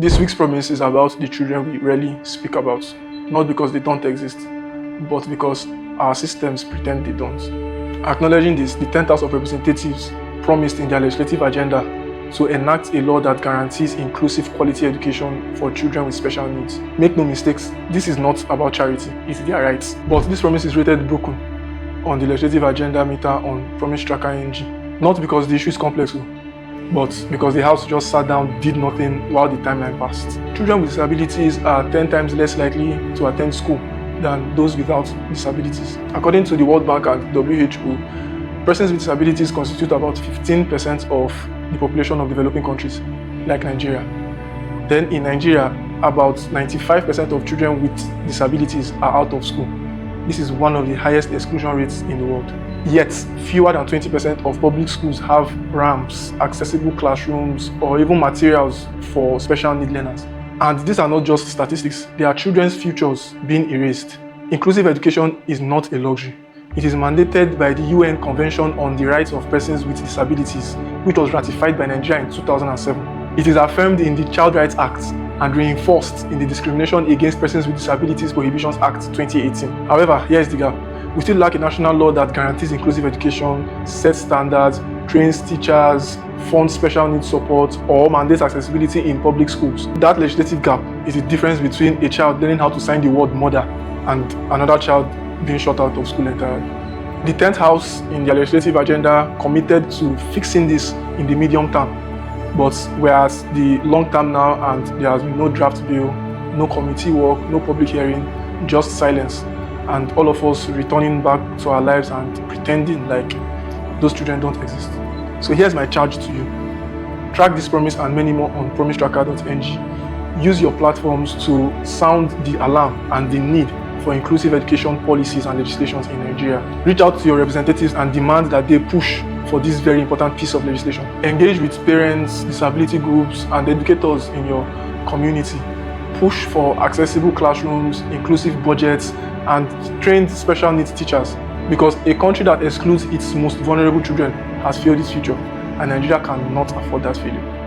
This week's promise is about the children we rarely speak about, not because they don't exist, but because our systems pretend they don't. Acknowledging this, the 10th House of Representatives promised in their legislative agenda to enact a law that guarantees inclusive quality education for children with special needs. Make no mistakes, this is not about charity, it's their rights. But this promise is rated broken on the legislative agenda meter on Promise Tracker NG. Not because the issue is complex, but because the House just sat down, did nothing while the timeline passed. Children with disabilities are 10 times less likely to attend school than those without disabilities. According to the World Bank and WHO, persons with disabilities constitute about 15% of the population of developing countries, like Nigeria. Then in Nigeria, about 95% of children with disabilities are out of school. This is one of the highest exclusion rates in the world. Yet, fewer than 20% of public schools have ramps, accessible classrooms, or even materials for special need learners. And these are not just statistics, they are children's futures being erased. Inclusive education is not a luxury. It is mandated by the UN Convention on the Rights of Persons with Disabilities, which was ratified by Nigeria in 2007. It is affirmed in the Child Rights Act and reinforced in the Discrimination Against Persons with Disabilities Prohibitions Act 2018. However, here is the gap. We still lack a national law that guarantees inclusive education, sets standards, trains teachers, funds special needs support, or mandates accessibility in public schools. That legislative gap is the difference between a child learning how to sign the word mother and another child being shut out of school entirely. The 10th House in their legislative agenda committed to fixing this in the medium term, but whereas the long term now, and there has been no draft bill, no committee work, no public hearing, just silence, and all of us returning back to our lives and pretending like those children don't exist. So here's my charge to you. Track this promise and many more on promisetracker.ng. Use your platforms to sound the alarm and the need for inclusive education policies and legislations in Nigeria. Reach out to your representatives and demand that they push for this very important piece of legislation. Engage with parents, disability groups, and educators in your community. Push for accessible classrooms, inclusive budgets, and trained special needs teachers, because a country that excludes its most vulnerable children has failed its future, and Nigeria cannot afford that failure.